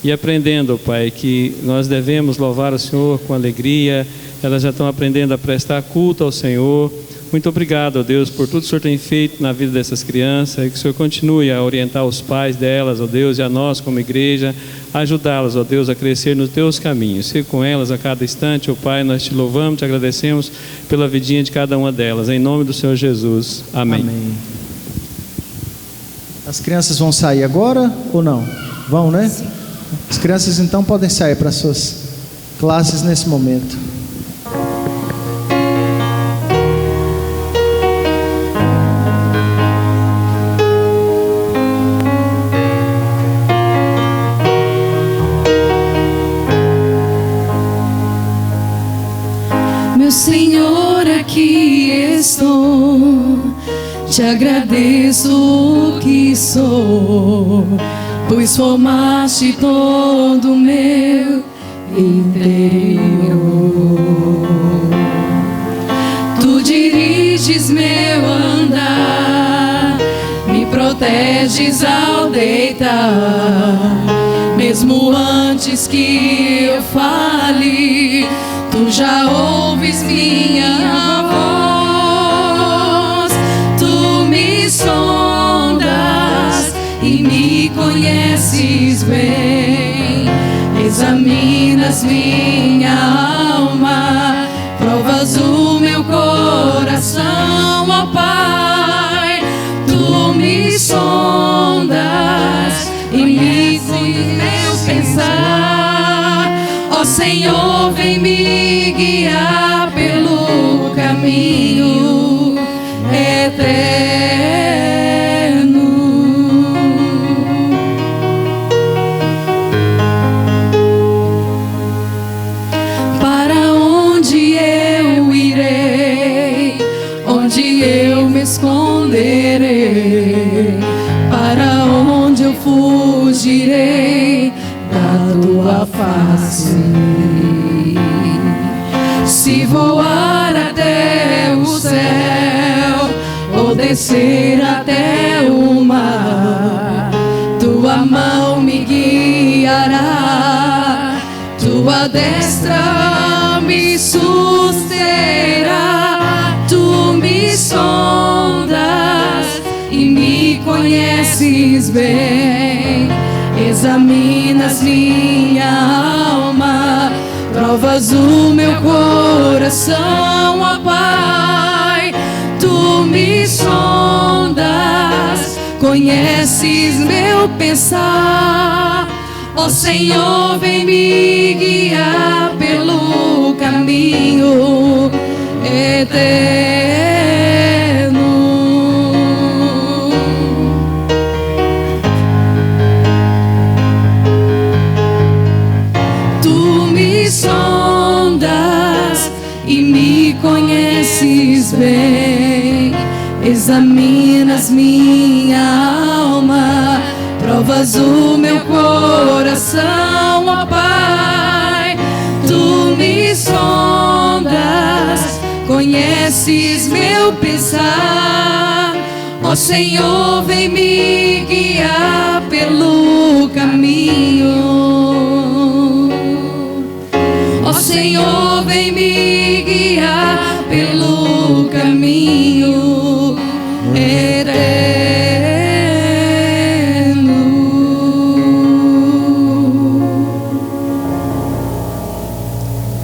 e aprendendo, Pai, que nós devemos louvar o Senhor com alegria. Elas já estão aprendendo a prestar culto ao Senhor. Muito obrigado, ó Deus, por tudo que o Senhor tem feito na vida dessas crianças, e que o Senhor continue a orientar os pais delas, ó Deus, e a nós como igreja, ajudá-las, ó Deus, a crescer nos teus caminhos. Ser com elas a cada instante, ó Pai, nós te louvamos, te agradecemos pela vidinha de cada uma delas, em nome do Senhor Jesus. Amém. Amém. As crianças vão sair agora ou não? Vão, né? Sim. As crianças então podem sair para suas classes nesse momento. Meu Senhor, aqui estou, te agradeço o que sou, pois formaste todo o meu interior. Tu diriges meu andar, me proteges ao deitar, mesmo antes que eu fale, tu já ouves minha voz. Tu me sondas e me conheces bem, examinas minha alma, provas o meu coração, ó Pai. Tu me sondas e me conheces meu pensar, ó Senhor, vem me guiar pelo caminho eterno. Para onde eu irei? Onde eu me esconderei? Para onde eu fugirei da tua face? Se voar até o céu ou descer até o mar, tua mão me guiará, tua destra me susterá. Tu me sondas e me conheces bem, examinas minha alma, provas o meu coração, ó Pai. Tu me sondas, conheces meu pensar, ó Senhor, vem me guiar pelo caminho eterno. Sondas e me conheces bem, examinas minha alma, provas o meu coração, ó Pai. Tu me sondas, conheces meu pensar, ó Senhor, vem me guiar pelo caminho. Ó Senhor, vem me guiar pelo caminho eterno.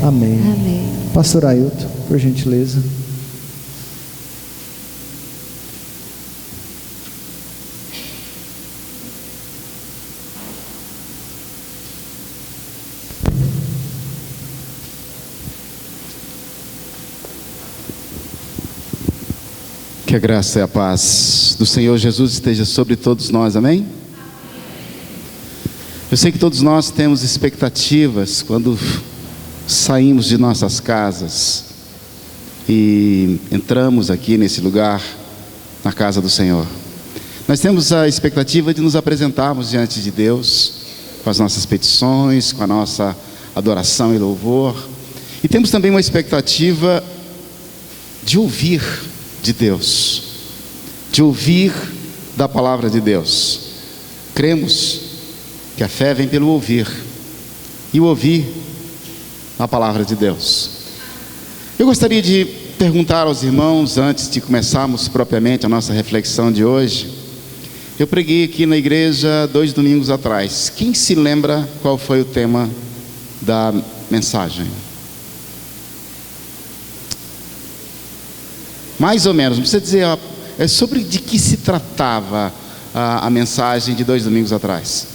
Amém. Amém. Pastor Ailton, por gentileza. Que a graça e a paz do Senhor Jesus esteja sobre todos nós, amém? Eu sei que todos nós temos expectativas quando saímos de nossas casas e entramos aqui nesse lugar, na casa do Senhor. Nós temos a expectativa de nos apresentarmos diante de Deus, com as nossas petições, com a nossa adoração e louvor. E temos também uma expectativa de ouvir de Deus, de ouvir da palavra de Deus. Cremos que a fé vem pelo ouvir, e o ouvir a palavra de Deus. Eu gostaria de perguntar aos irmãos, antes de começarmos propriamente a nossa reflexão de hoje. Eu preguei aqui na igreja 2 domingos atrás. Quem se lembra qual foi o tema da mensagem? Mais ou menos, não precisa dizer sobre de que se tratava a mensagem de 2 domingos atrás.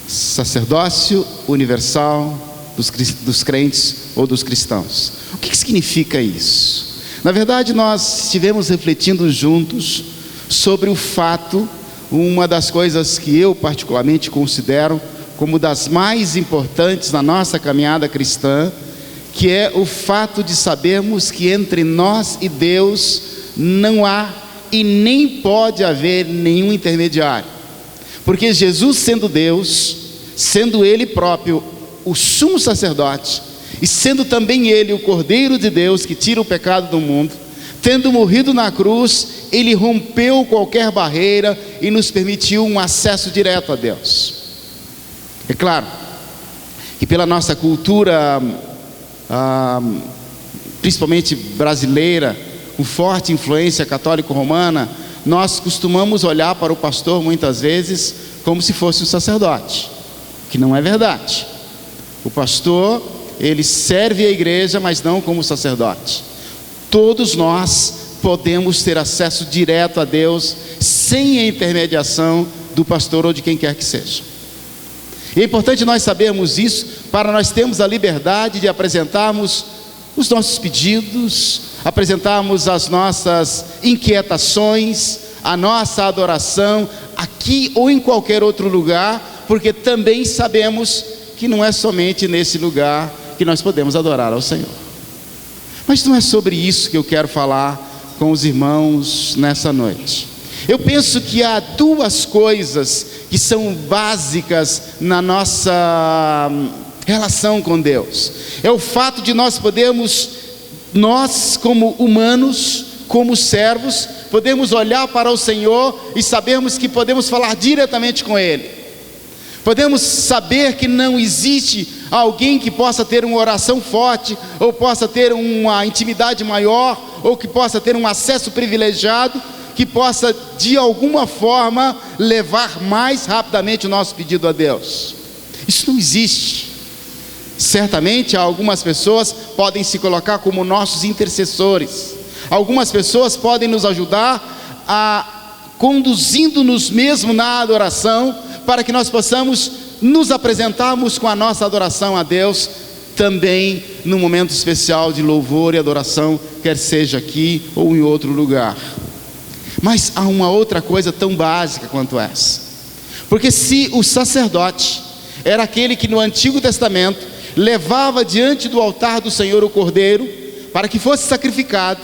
Sacerdócio universal dos crentes ou dos cristãos. O que significa isso? Na verdade, nós estivemos refletindo juntos sobre o fato, uma das coisas que eu particularmente considero como das mais importantes na nossa caminhada cristã, que é o fato de sabermos que entre nós e Deus não há e nem pode haver nenhum intermediário. Porque Jesus, sendo Deus, sendo Ele próprio o sumo sacerdote, e sendo também Ele o Cordeiro de Deus que tira o pecado do mundo, tendo morrido na cruz, Ele rompeu qualquer barreira e nos permitiu um acesso direto a Deus. É claro que pela nossa cultura, principalmente brasileira, com forte influência católico-romana, nós costumamos olhar para o pastor muitas vezes como se fosse um sacerdote, que não é verdade. O pastor, ele serve a igreja, mas não como sacerdote. Todos nós podemos ter acesso direto a Deus, sem a intermediação do pastor ou de quem quer que seja. E é importante nós sabermos isso, para nós termos a liberdade de apresentarmos os nossos pedidos, apresentarmos as nossas inquietações, a nossa adoração, aqui ou em qualquer outro lugar, porque também sabemos que não é somente nesse lugar que nós podemos adorar ao Senhor. Mas não é sobre isso que eu quero falar com os irmãos nessa noite. Eu penso que há 2 coisas que são básicas na nossa relação com Deus. É o fato de nós podermos, nós como humanos, como servos, podemos olhar para o Senhor e sabermos que podemos falar diretamente com Ele. Podemos saber que não existe alguém que possa ter uma oração forte, ou possa ter uma intimidade maior, ou que possa ter um acesso privilegiado, que possa de alguma forma levar mais rapidamente o nosso pedido a Deus. Isso não existe. Certamente algumas pessoas podem se colocar como nossos intercessores. Algumas pessoas podem nos ajudar conduzindo-nos mesmo na adoração, para que nós possamos nos apresentarmos com a nossa adoração a Deus, também num momento especial de louvor e adoração, quer seja aqui ou em outro lugar. Mas há uma outra coisa tão básica quanto essa. Porque se o sacerdote era aquele que no Antigo Testamento levava diante do altar do Senhor o cordeiro, para que fosse sacrificado,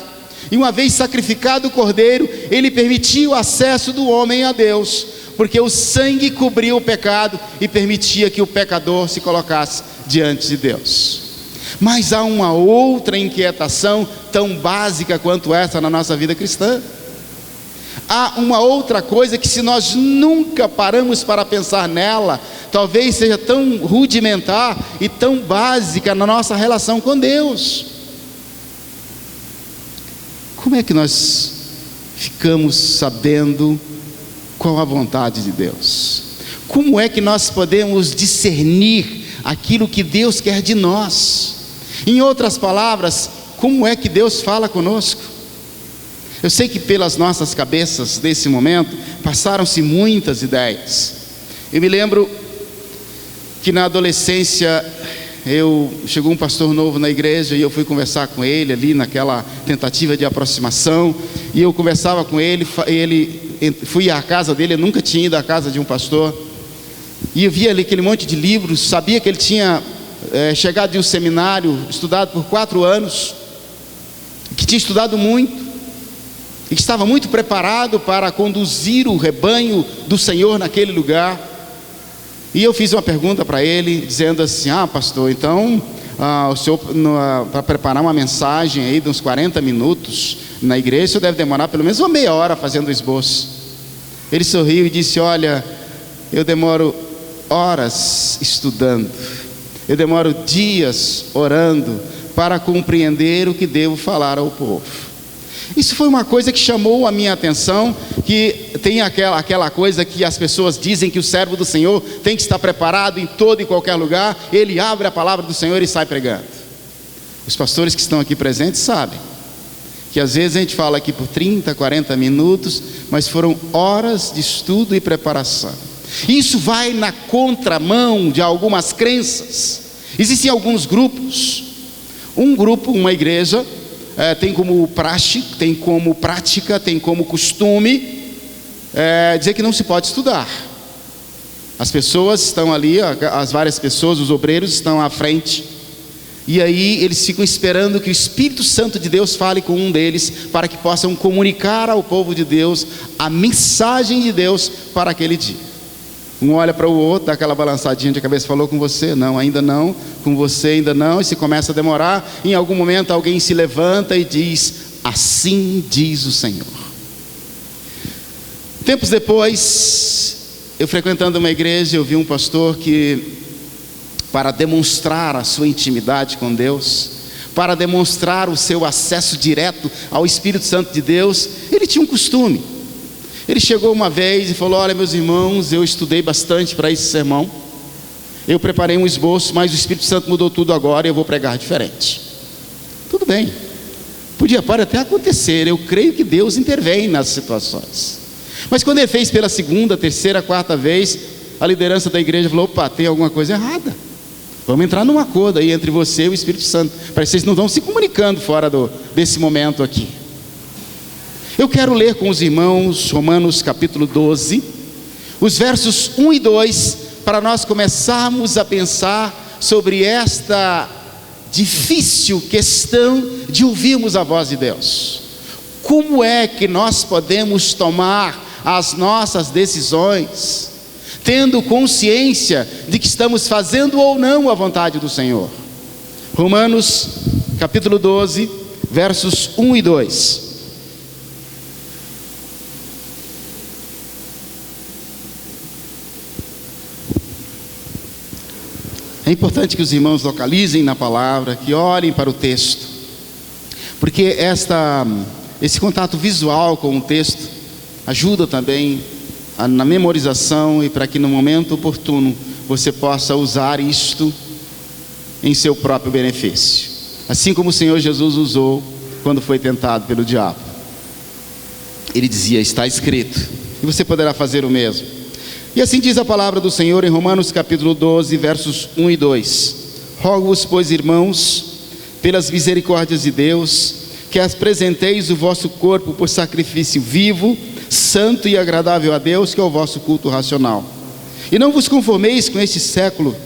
e uma vez sacrificado o cordeiro, ele permitia o acesso do homem a Deus, porque o sangue cobria o pecado e permitia que o pecador se colocasse diante de Deus. Mas há uma outra inquietação tão básica quanto essa na nossa vida cristã. Há uma outra coisa que, se nós nunca paramos para pensar nela, talvez seja tão rudimentar e tão básica na nossa relação com Deus. Como é que nós ficamos sabendo qual a vontade de Deus? Como é que nós podemos discernir aquilo que Deus quer de nós? Em outras palavras, como é que Deus fala conosco? Eu sei que pelas nossas cabeças nesse momento passaram-se muitas ideias. Eu me lembro que na adolescência chegou um pastor novo na igreja e eu fui conversar com ele ali naquela tentativa de aproximação, e eu conversava com ele, fui à casa dele, eu nunca tinha ido à casa de um pastor, e eu via ali aquele monte de livros, sabia que ele tinha chegado de um seminário, estudado por 4 anos, que tinha estudado muito, e que estava muito preparado para conduzir o rebanho do Senhor naquele lugar. E eu fiz uma pergunta para ele, dizendo assim: pastor, então o senhor, para preparar uma mensagem aí de uns 40 minutos na igreja, o senhor deve demorar pelo menos uma meia hora fazendo o esboço. Ele sorriu e disse: olha, eu demoro horas estudando, eu demoro dias orando para compreender o que devo falar ao povo. Isso foi uma coisa que chamou a minha atenção, que tem aquela coisa que as pessoas dizem que o servo do Senhor tem que estar preparado em todo e qualquer lugar. Ele abre a palavra do Senhor e sai pregando. Os pastores que estão aqui presentes sabem que às vezes a gente fala aqui por 30, 40 minutos, mas foram horas de estudo e preparação. Isso vai na contramão de algumas crenças. Existem alguns grupos. Um grupo, uma igreja, tem como praxe, tem como prática, tem como costume dizer que não se pode estudar. As pessoas estão ali, as várias pessoas, os obreiros estão à frente, e aí eles ficam esperando que o Espírito Santo de Deus fale com um deles, para que possam comunicar ao povo de Deus a mensagem de Deus para aquele dia. Um olha para o outro, dá aquela balançadinha de cabeça: falou com você? Não, ainda não. Com você ainda não. E se começa a demorar, em algum momento alguém se levanta e diz: assim diz o Senhor. Tempos depois, eu frequentando uma igreja, eu vi um pastor que, para demonstrar a sua intimidade com Deus, para demonstrar o seu acesso direto ao Espírito Santo de Deus, ele tinha um costume. Ele chegou uma vez e falou: olha, meus irmãos, eu estudei bastante para esse sermão, eu preparei um esboço, mas o Espírito Santo mudou tudo agora e eu vou pregar diferente. Tudo bem, pode até acontecer, eu creio que Deus intervém nas situações. Mas quando ele fez pela segunda, terceira, quarta vez, a liderança da igreja falou: opa, tem alguma coisa errada, vamos entrar num acordo aí entre você e o Espírito Santo, para que vocês não estão se comunicando fora desse momento aqui. Eu quero ler com os irmãos Romanos capítulo 12, os versos 1 e 2, para nós começarmos a pensar sobre esta difícil questão de ouvirmos a voz de Deus. Como é que nós podemos tomar as nossas decisões, tendo consciência de que estamos fazendo ou não a vontade do Senhor? Romanos capítulo 12, versos 1 e 2. É importante que os irmãos localizem na palavra, que olhem para o texto, porque esse contato visual com o texto ajuda também na memorização, e para que no momento oportuno você possa usar isto em seu próprio benefício, assim como o Senhor Jesus usou quando foi tentado pelo diabo. Ele dizia: está escrito, e você poderá fazer o mesmo. E assim diz a palavra do Senhor em Romanos capítulo 12, versos 1 e 2. Rogo-vos, pois, irmãos, pelas misericórdias de Deus, que apresenteis o vosso corpo por sacrifício vivo, santo e agradável a Deus, que é o vosso culto racional. E não vos conformeis com este século,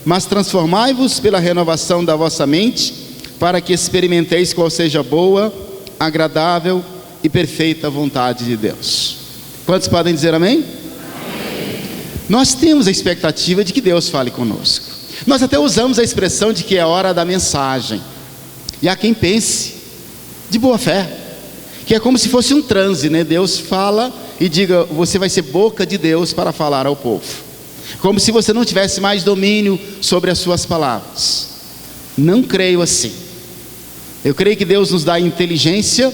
mas transformai-vos pela renovação da vossa mente, para que experimenteis qual seja a boa, agradável e perfeita vontade de Deus. Quantos podem dizer amém? Nós temos a expectativa de que Deus fale conosco. Nós até usamos a expressão de que é hora da mensagem. E há quem pense, de boa fé, que é como se fosse um transe, né? Deus fala e diga: você vai ser boca de Deus para falar ao povo. Como se você não tivesse mais domínio sobre as suas palavras. Não creio assim. Eu creio que Deus nos dá inteligência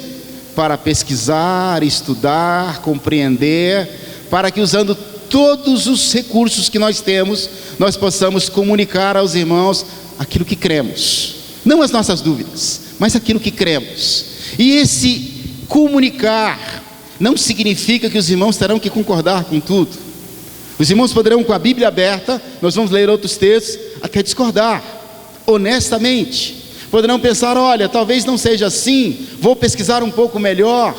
para pesquisar, estudar, compreender, para que, usando todos os recursos que nós temos, nós possamos comunicar aos irmãos aquilo que cremos, não as nossas dúvidas, mas aquilo que cremos. E esse comunicar não significa que os irmãos terão que concordar com tudo. Os irmãos poderão, com a Bíblia aberta, nós vamos ler outros textos, até discordar, honestamente. Poderão pensar: olha, talvez não seja assim, vou pesquisar um pouco melhor.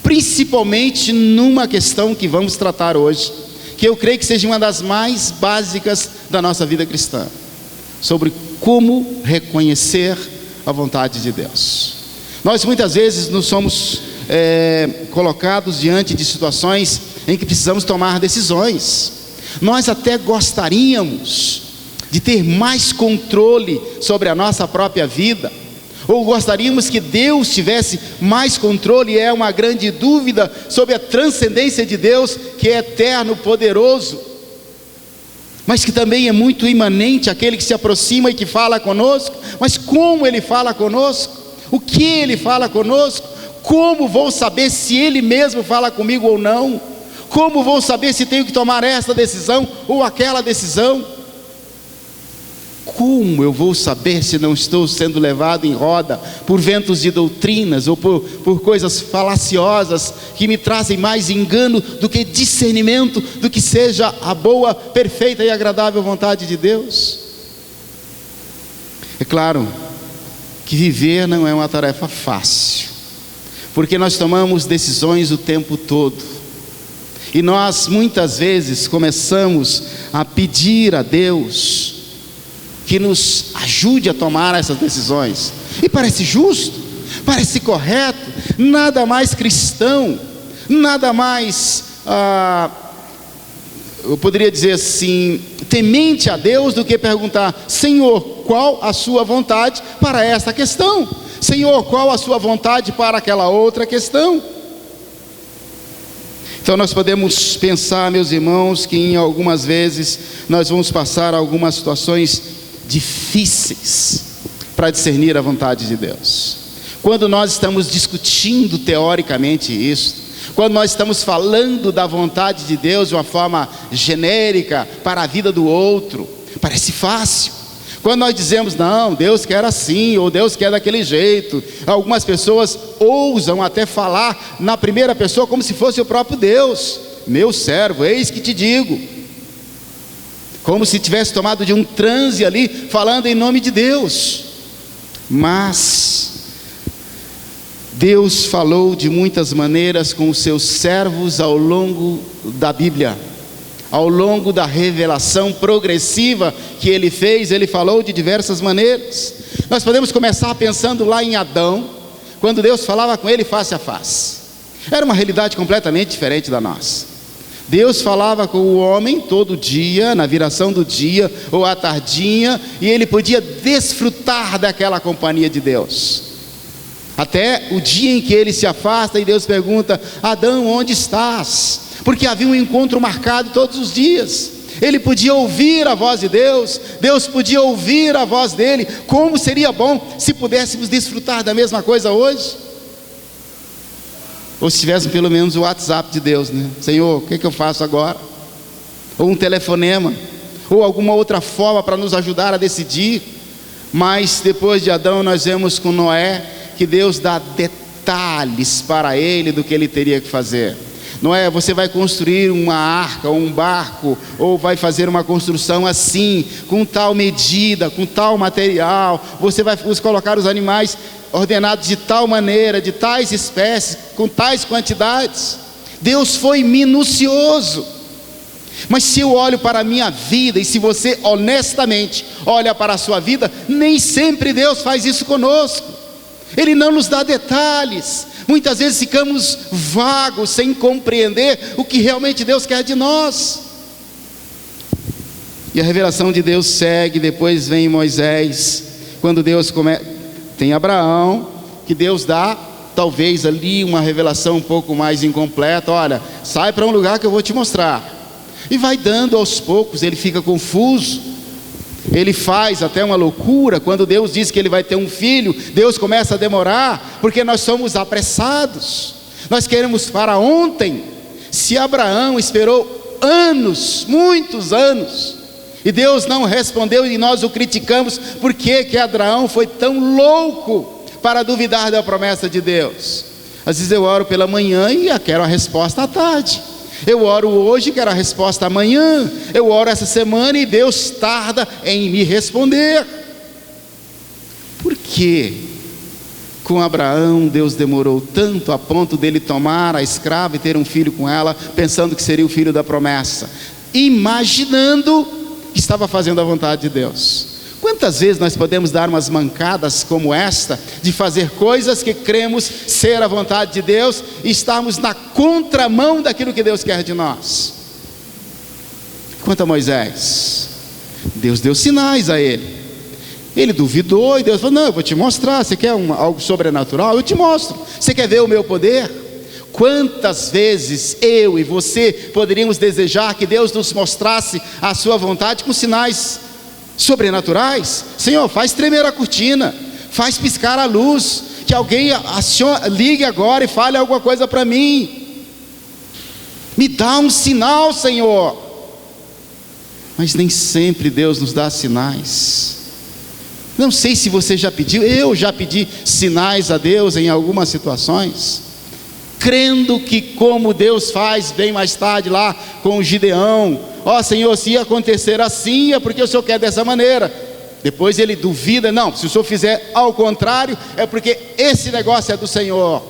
Principalmente numa questão que vamos tratar hoje, que eu creio que seja uma das mais básicas da nossa vida cristã, sobre como reconhecer a vontade de Deus. Nós muitas vezes nos somos colocados diante de situações em que precisamos tomar decisões. Nós até gostaríamos de ter mais controle sobre a nossa própria vida, Ou gostaríamos que Deus tivesse mais controle? É uma grande dúvida sobre a transcendência de Deus, que é eterno, poderoso, mas que também é muito imanente àquele que se aproxima e que fala conosco. Mas como Ele fala conosco? O que Ele fala conosco? Como vou saber se Ele mesmo fala comigo ou não? Como vou saber se tenho que tomar essa decisão ou aquela decisão? Como eu vou saber se não estou sendo levado em roda por ventos de doutrinas ou por coisas falaciosas que me trazem mais engano do que discernimento do que seja a boa, perfeita e agradável vontade de Deus? É claro que viver não é uma tarefa fácil, porque nós tomamos decisões o tempo todo, e nós muitas vezes começamos a pedir a Deus que nos ajude a tomar essas decisões, e parece justo, parece correto, nada mais cristão, nada mais, eu poderia dizer assim, temente a Deus do que perguntar: Senhor, qual a sua vontade para esta questão? Senhor, qual a sua vontade para aquela outra questão? Então nós podemos pensar, meus irmãos, que em algumas vezes nós vamos passar algumas situações difíceis para discernir a vontade de Deus. Quando nós estamos discutindo teoricamente isso, quando nós estamos falando da vontade de Deus de uma forma genérica para a vida do outro, parece fácil. Quando nós dizemos: não, Deus quer assim, ou Deus quer daquele jeito, algumas pessoas ousam até falar na primeira pessoa como se fosse o próprio Deus. Meu servo, eis que te digo, como se tivesse tomado de um transe ali, falando em nome de Deus. Mas Deus falou de muitas maneiras com os seus servos ao longo da Bíblia, ao longo da revelação progressiva que Ele fez. Ele falou de diversas maneiras. Nós podemos começar pensando lá em Adão, quando Deus falava com ele face a face. Era uma realidade completamente diferente da nossa. Deus falava com o homem todo dia, na viração do dia ou à tardinha, e ele podia desfrutar daquela companhia de Deus, até o dia em que ele se afasta e Deus pergunta: Adão, onde estás? Porque havia um encontro marcado todos os dias. Ele podia ouvir a voz de Deus, Deus podia ouvir a voz dele. Como seria bom se pudéssemos desfrutar da mesma coisa hoje? Ou se tivéssemos pelo menos o WhatsApp de Deus, né? Senhor, o que eu faço agora? Ou um telefonema, ou alguma outra forma para nos ajudar a decidir. Mas depois de Adão nós vemos com Noé que Deus dá detalhes para ele do que ele teria que fazer. Noé, você vai construir uma arca, ou um barco, ou vai fazer uma construção assim, com tal medida, com tal material. Você vai colocar os animais ordenados de tal maneira, de tais espécies, com tais quantidades. Deus foi minucioso. Mas se eu olho para a minha vida, e se você honestamente olha para a sua vida, nem sempre Deus faz isso conosco. Ele não nos dá detalhes. Muitas vezes ficamos vagos, sem compreender o que realmente Deus quer de nós. E a revelação de Deus segue. Depois vem Moisés, quando Deus tem Abraão, que Deus dá talvez ali uma revelação um pouco mais incompleta. Olha, sai para um lugar que eu vou te mostrar. E vai dando aos poucos. Ele fica confuso, ele faz até uma loucura. Quando Deus diz que ele vai ter um filho, Deus começa a demorar, porque nós somos apressados, nós queremos para ontem. Se Abraão esperou anos, muitos anos, e Deus não respondeu, e nós o criticamos, por que Abraão foi tão louco para duvidar da promessa de Deus? Às vezes eu oro pela manhã e quero a resposta à tarde. Eu oro hoje e quero a resposta amanhã. Eu oro essa semana e Deus tarda em me responder. Por que com Abraão Deus demorou tanto a ponto dele tomar a escrava e ter um filho com ela, pensando que seria o filho da promessa, imaginando que estava fazendo a vontade de Deus? Quantas vezes nós podemos dar umas mancadas como esta, de fazer coisas que cremos ser a vontade de Deus, e estarmos na contramão daquilo que Deus quer de nós? Quanto a Moisés, Deus deu sinais a ele. Ele duvidou e Deus falou: não, eu vou te mostrar. Você quer algo sobrenatural? Eu te mostro. Você quer ver o meu poder? Quantas vezes eu e você poderíamos desejar que Deus nos mostrasse a sua vontade com sinais sobrenaturais? Senhor, faz tremer a cortina, faz piscar a luz, que alguém ligue agora e fale alguma coisa para mim. Me dá um sinal, Senhor. Mas nem sempre Deus nos dá sinais. Não sei se você já pediu, eu já pedi sinais a Deus em algumas situações, crendo que como Deus faz bem mais tarde lá com o Gideão: ó Senhor, se ia acontecer assim, é porque o Senhor quer dessa maneira. Depois ele duvida: não, se o Senhor fizer ao contrário, é porque esse negócio é do Senhor.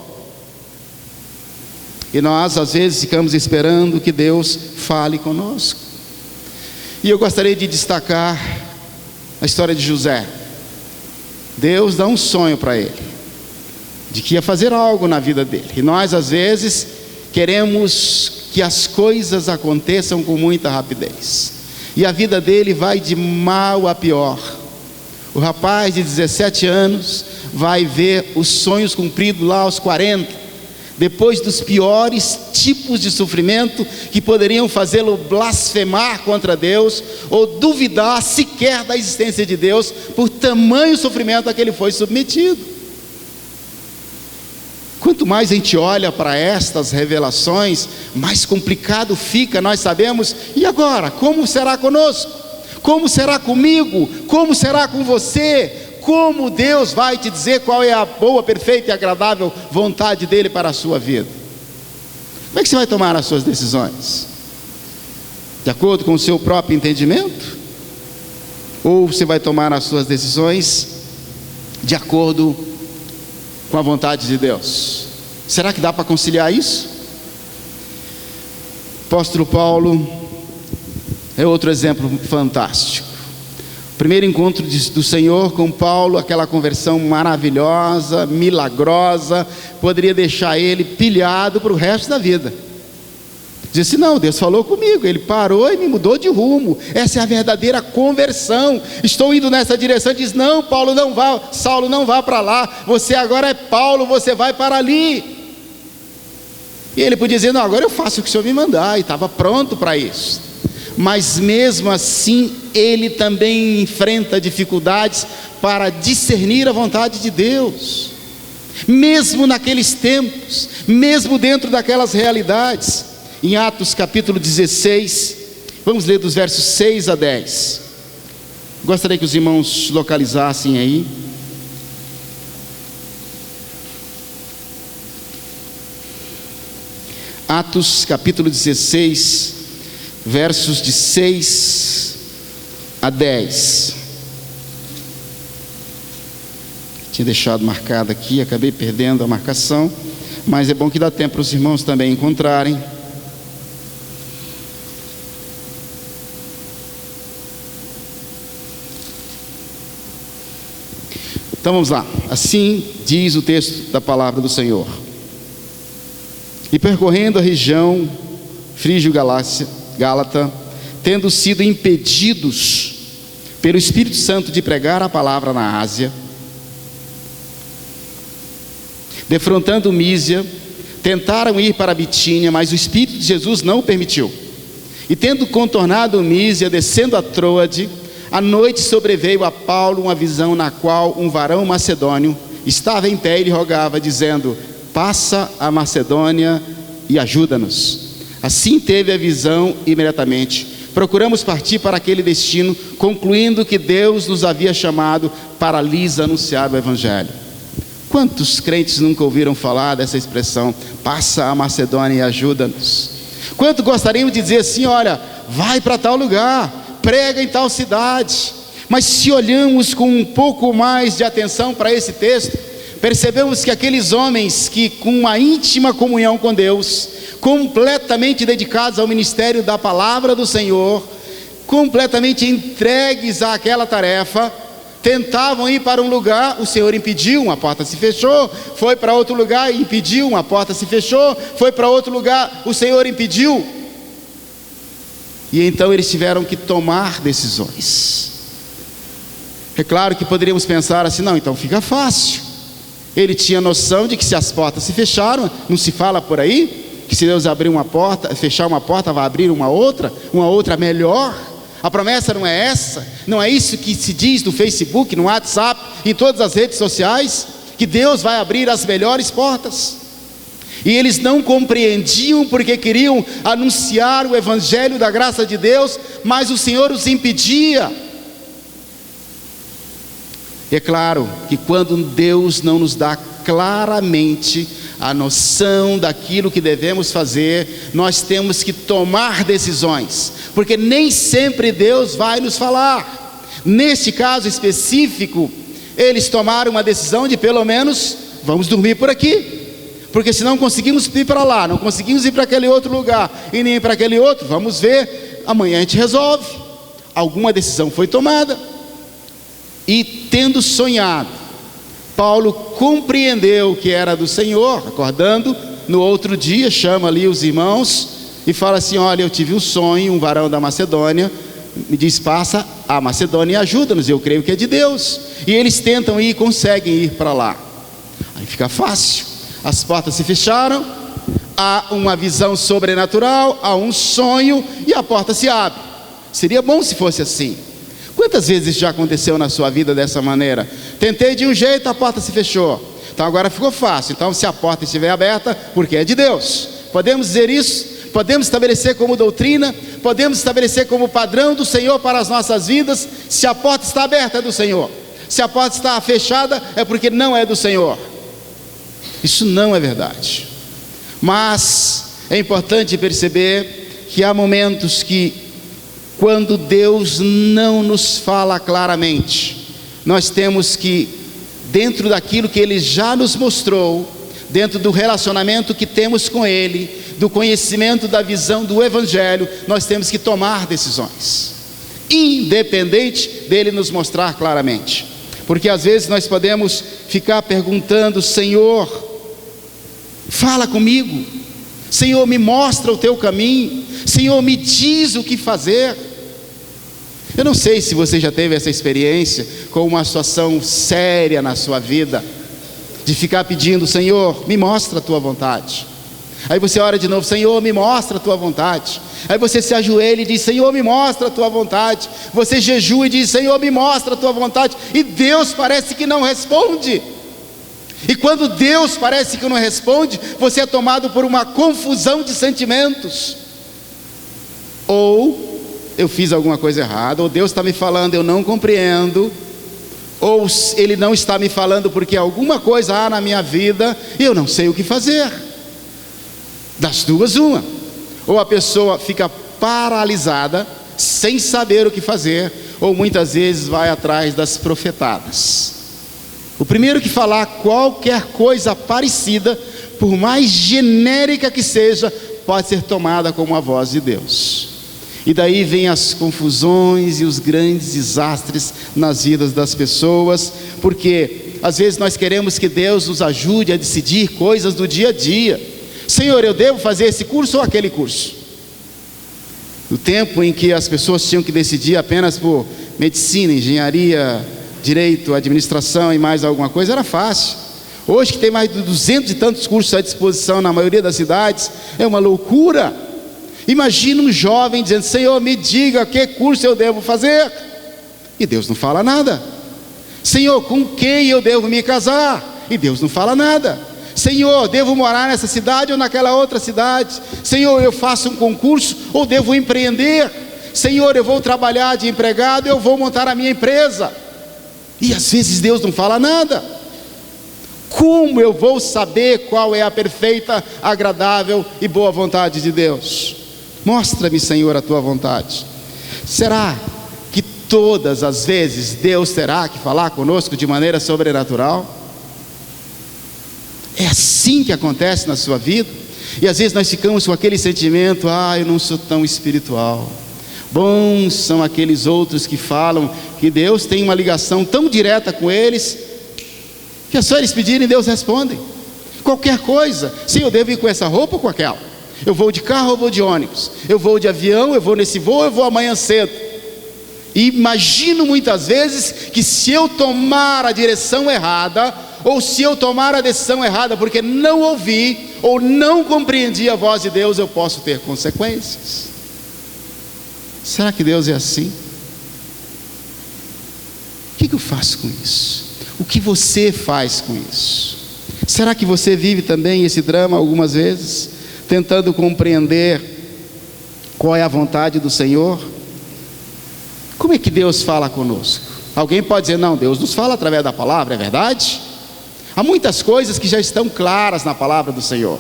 E nós às vezes ficamos esperando que Deus fale conosco. E eu gostaria de destacar a história de José. Deus dá um sonho para ele, de que ia fazer algo na vida dele. E nós às vezes queremos que as coisas aconteçam com muita rapidez, e a vida dele vai de mal a pior. O rapaz de 17 anos vai ver os sonhos cumpridos lá aos 40, depois dos piores tipos de sofrimento que poderiam fazê-lo blasfemar contra Deus, ou duvidar sequer da existência de Deus, por tamanho sofrimento a que ele foi submetido. Quanto mais a gente olha para estas revelações, mais complicado fica. Nós sabemos: e agora? Como será conosco? Como será comigo? Como será com você? Como Deus vai te dizer qual é a boa, perfeita e agradável vontade dele para a sua vida? Como é que você vai tomar as suas decisões? De acordo com o seu próprio entendimento? Ou você vai tomar as suas decisões de acordo com a vontade de Deus? Será que dá para conciliar isso? Apóstolo Paulo é outro exemplo fantástico. Primeiro encontro do Senhor com Paulo, aquela conversão maravilhosa, milagrosa, poderia deixar ele pilhado para o resto da vida. Diz assim: não, Deus falou comigo, ele parou e me mudou de rumo. Essa é a verdadeira conversão. Estou indo nessa direção. Diz: não, Paulo, não vá, Saulo, não vá para lá. Você agora é Paulo, você vai para ali. E ele podia dizer: não, agora eu faço o que o Senhor me mandar, e estava pronto para isso. Mas mesmo assim ele também enfrenta dificuldades para discernir a vontade de Deus, mesmo naqueles tempos, mesmo dentro daquelas realidades. Em Atos capítulo 16, vamos ler dos versos 6 a 10. Gostaria que os irmãos localizassem aí. Atos capítulo 16, versos de 6 a 10. Tinha deixado marcado aqui, acabei perdendo a marcação, mas é bom que dá tempo para os irmãos também encontrarem. Então vamos lá. Assim diz o texto da palavra do Senhor: e percorrendo a região Frígio-Gálata, tendo sido impedidos pelo Espírito Santo de pregar a palavra na Ásia, defrontando Mísia, tentaram ir para a Bitínia, mas o Espírito de Jesus não o permitiu. E tendo contornado Mísia, descendo a Troade, à noite sobreveio a Paulo uma visão, na qual um varão macedônio estava em pé e lhe rogava, dizendo: passa a Macedônia e ajuda-nos. Assim teve a visão imediatamente. Procuramos partir para aquele destino, concluindo que Deus nos havia chamado para lhes anunciar o Evangelho. Quantos crentes nunca ouviram falar dessa expressão: passa a Macedônia e ajuda-nos? Quanto gostariam de dizer assim: olha, vai para tal lugar, prega em tal cidade? Mas se olhamos com um pouco mais de atenção para esse texto, percebemos que aqueles homens que, com uma íntima comunhão com Deus, completamente dedicados ao ministério da palavra do Senhor, completamente entregues àquela tarefa, tentavam ir para um lugar, o Senhor impediu, uma porta se fechou. Foi para outro lugar, impediu, uma porta se fechou. Foi para outro lugar, o Senhor impediu. E então eles tiveram que tomar decisões. É claro que poderíamos pensar assim, não, então fica fácil. Ele tinha noção de que se as portas se fecharam, não se fala por aí, que se Deus abrir uma porta, fechar uma porta, vai abrir uma outra melhor. A promessa não é essa, não é isso que se diz no Facebook, no WhatsApp, em todas as redes sociais, que Deus vai abrir as melhores portas. E eles não compreendiam porque queriam anunciar o evangelho da graça de Deus, mas o Senhor os impedia. E é claro que quando Deus não nos dá claramente a noção daquilo que devemos fazer, nós temos que tomar decisões, porque nem sempre Deus vai nos falar. Neste caso específico, eles tomaram uma decisão de pelo menos, vamos dormir por aqui, porque se não conseguimos ir para lá, não conseguimos ir para aquele outro lugar, e nem para aquele outro, vamos ver, amanhã a gente resolve. Alguma decisão foi tomada, e tendo sonhado, Paulo compreendeu que era do Senhor. Acordando no outro dia, chama ali os irmãos e fala assim: olha, eu tive um sonho, um varão da Macedônia me diz, passa a Macedônia e ajuda-nos, eu creio que é de Deus. E eles tentam ir e conseguem ir para lá. Aí fica fácil, as portas se fecharam, há uma visão sobrenatural, há um sonho e a porta se abre. Seria bom se fosse assim. Quantas vezes já aconteceu na sua vida dessa maneira? Tentei de um jeito, a porta se fechou. Então agora ficou fácil. Então se a porta estiver aberta, porque é de Deus. Podemos dizer isso? Podemos estabelecer como doutrina? Podemos estabelecer como padrão do Senhor para as nossas vidas? Se a porta está aberta, é do Senhor. Se a porta está fechada, é porque não é do Senhor. Isso não é verdade. Mas é importante perceber que há momentos que, quando Deus não nos fala claramente, nós temos que, dentro daquilo que Ele já nos mostrou, dentro do relacionamento que temos com Ele, do conhecimento da visão do Evangelho, nós temos que tomar decisões, independente dele nos mostrar claramente. Porque às vezes nós podemos ficar perguntando: Senhor, fala comigo, Senhor, me mostra o teu caminho, Senhor, me diz o que fazer. Eu não sei se você já teve essa experiência com uma situação séria na sua vida, de ficar pedindo: Senhor, me mostra a tua vontade. Aí você ora de novo: Senhor, me mostra a tua vontade. Aí você se ajoelha e diz: Senhor, me mostra a tua vontade. Você jejua e diz: Senhor, me mostra a tua vontade. E Deus parece que não responde. E quando Deus parece que não responde, você é tomado por uma confusão de sentimentos. Ou eu fiz alguma coisa errada, ou Deus está me falando, eu não compreendo, ou Ele não está me falando porque alguma coisa há na minha vida e eu não sei o que fazer. Das duas, uma. Ou a pessoa fica paralisada, sem saber o que fazer, ou muitas vezes vai atrás das profetadas. O primeiro que falar qualquer coisa parecida, por mais genérica que seja, pode ser tomada como a voz de Deus. E daí vem as confusões e os grandes desastres nas vidas das pessoas, porque às vezes nós queremos que Deus nos ajude a decidir coisas do dia a dia. Senhor, eu devo fazer esse curso ou aquele curso? No tempo em que as pessoas tinham que decidir apenas por medicina, engenharia, direito, administração e mais alguma coisa, era fácil. Hoje que tem mais de 200 e tantos cursos à disposição na maioria das cidades, é uma loucura. Imagina um jovem dizendo: Senhor, me diga que curso eu devo fazer. E Deus não fala nada. Senhor, com quem eu devo me casar? E Deus não fala nada. Senhor, devo morar nessa cidade ou naquela outra cidade? Senhor, eu faço um concurso ou devo empreender? Senhor, eu vou trabalhar de empregado, eu vou montar a minha empresa. E às vezes Deus não fala nada. Como eu vou saber qual é a perfeita, agradável e boa vontade de Deus? Mostra-me, Senhor, a tua vontade. Será que todas as vezes Deus terá que falar conosco de maneira sobrenatural? É assim que acontece na sua vida? E às vezes nós ficamos com aquele sentimento: eu não sou tão espiritual. Bons são aqueles outros que falam que Deus tem uma ligação tão direta com eles, que é só eles pedirem e Deus responde. Qualquer coisa: se eu devo ir com essa roupa ou com aquela, eu vou de carro ou vou de ônibus, eu vou de avião, eu vou nesse voo, eu vou amanhã cedo. E imagino muitas vezes que se eu tomar a direção errada, ou se eu tomar a decisão errada porque não ouvi ou não compreendi a voz de Deus, eu posso ter consequências. Será que Deus é assim? O que eu faço com isso? O que você faz com isso? Será que você vive também esse drama algumas vezes, tentando compreender qual é a vontade do Senhor? Como é que Deus fala conosco? Alguém pode dizer, não, Deus nos fala através da palavra, é verdade? Há muitas coisas que já estão claras na palavra do Senhor.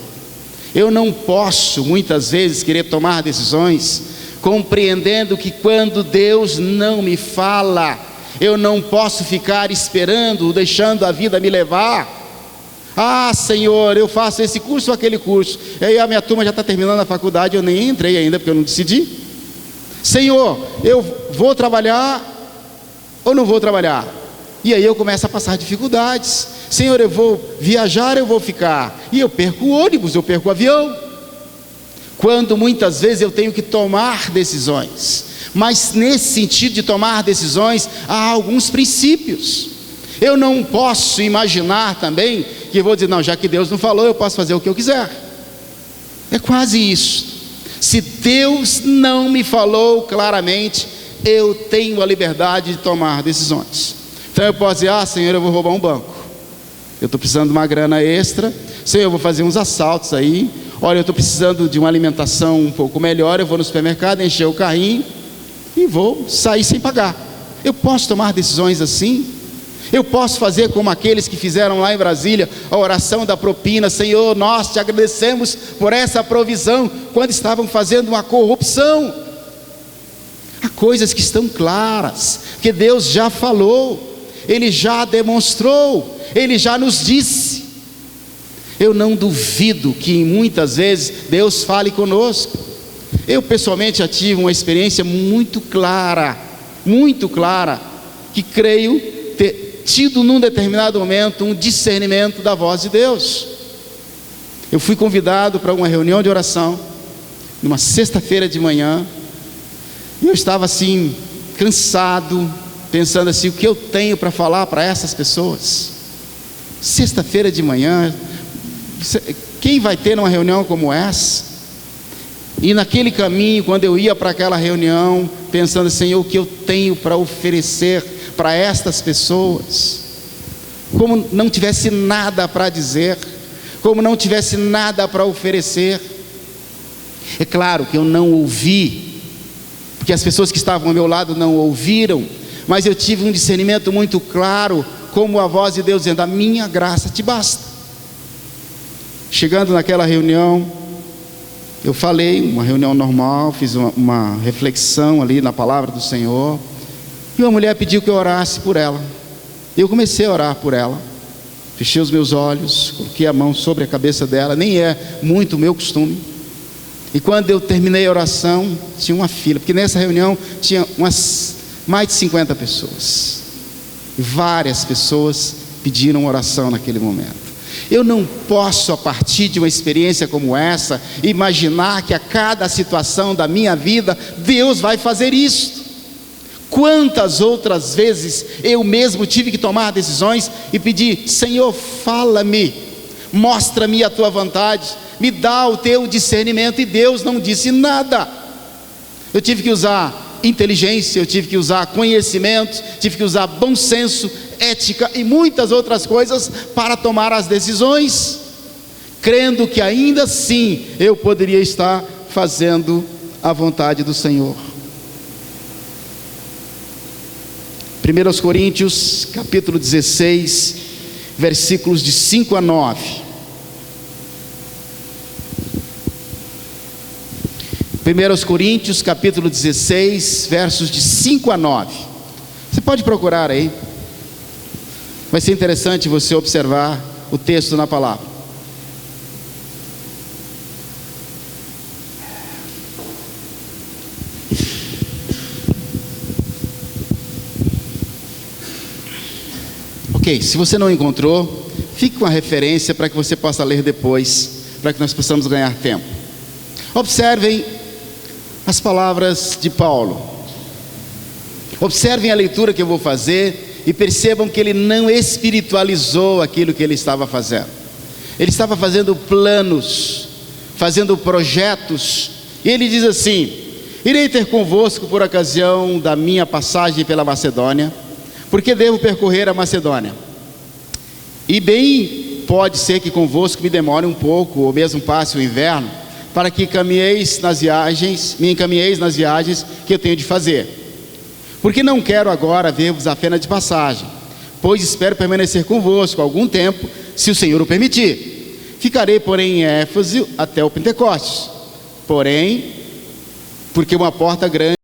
Eu não posso, muitas vezes, querer tomar decisões, compreendendo que quando Deus não me fala, eu não posso ficar esperando, deixando a vida me levar. Ah, Senhor, eu faço esse curso ou aquele curso, e aí a minha turma já está terminando a faculdade, eu nem entrei ainda, porque eu não decidi. Senhor, eu vou trabalhar ou não vou trabalhar? E aí eu começo a passar dificuldades. Senhor, eu vou viajar, eu vou ficar, e eu perco o ônibus, eu perco o avião. Quando muitas vezes eu tenho que tomar decisões, mas nesse sentido de tomar decisões, há alguns princípios. Eu não posso imaginar também que eu vou dizer, não, já que Deus não falou, eu posso fazer o que eu quiser. É quase isso. Se Deus não me falou claramente, eu tenho a liberdade de tomar decisões. Então eu posso dizer, ah, Senhor, eu vou roubar um banco, eu estou precisando de uma grana extra. Senhor, eu vou fazer uns assaltos aí. Olha, eu estou precisando de uma alimentação um pouco melhor, eu vou no supermercado, encher o carrinho e vou sair sem pagar. Eu posso tomar decisões assim? Eu posso fazer como aqueles que fizeram lá em Brasília a oração da propina. Senhor, nós te agradecemos por essa provisão, quando estavam fazendo uma corrupção. Há coisas que estão claras, que Deus já falou, Ele já demonstrou, Ele já nos disse. Eu não duvido que muitas vezes Deus fale conosco. Eu pessoalmente já tive uma experiência muito clara, que creio ter tido num determinado momento um discernimento da voz de Deus. Eu fui convidado para uma reunião de oração, numa sexta-feira de manhã, e eu estava assim, cansado, pensando assim, o que eu tenho para falar para essas pessoas? Sexta-feira de manhã, quem vai ter numa reunião como essa? E naquele caminho, quando eu ia para aquela reunião, pensando, Senhor, o que eu tenho para oferecer para estas pessoas? Como não tivesse nada para dizer, como não tivesse nada para oferecer. É claro que eu não ouvi, porque as pessoas que estavam ao meu lado não ouviram, mas eu tive um discernimento muito claro, como a voz de Deus dizendo, a minha graça te basta. Chegando naquela reunião, eu falei, uma reunião normal, fiz uma reflexão ali na palavra do Senhor, e uma mulher pediu que eu orasse por ela. Eu comecei a orar por ela, fechei os meus olhos, coloquei a mão sobre a cabeça dela, nem é muito o meu costume. E quando eu terminei a oração, tinha uma fila, porque nessa reunião tinha mais de 50 pessoas, e várias pessoas pediram oração naquele momento. Eu não posso, a partir de uma experiência como essa, imaginar que a cada situação da minha vida, Deus vai fazer isso. Quantas outras vezes eu mesmo tive que tomar decisões e pedir, Senhor, fala-me, mostra-me a tua vontade, me dá o teu discernimento, e Deus não disse nada. Eu tive que usar inteligência, eu tive que usar conhecimento, tive que usar bom senso, ética e muitas outras coisas para tomar as decisões, crendo que ainda assim eu poderia estar fazendo a vontade do Senhor. 1 Coríntios capítulo 16, versículos de 5 a 9. 1 Coríntios capítulo 16, versos de 5 a 9. Você pode procurar aí. Vai ser interessante você observar o texto na palavra. Ok, se você não encontrou, fique com a referência para que você possa ler depois, para que nós possamos ganhar tempo. Observem as palavras de Paulo. Observem a leitura que eu vou fazer e percebam que ele não espiritualizou aquilo que ele estava fazendo. Ele estava fazendo planos, fazendo projetos, e ele diz assim: irei ter convosco por ocasião da minha passagem pela Macedônia, porque devo percorrer a Macedônia. E bem pode ser que convosco me demore um pouco, ou mesmo passe o inverno, para que me encaminheis nas viagens que eu tenho de fazer. Porque não quero agora ver-vos apenas de passagem, pois espero permanecer convosco algum tempo, se o Senhor o permitir. Ficarei, porém, em Éfeso até o Pentecostes. Porém, porque uma porta grande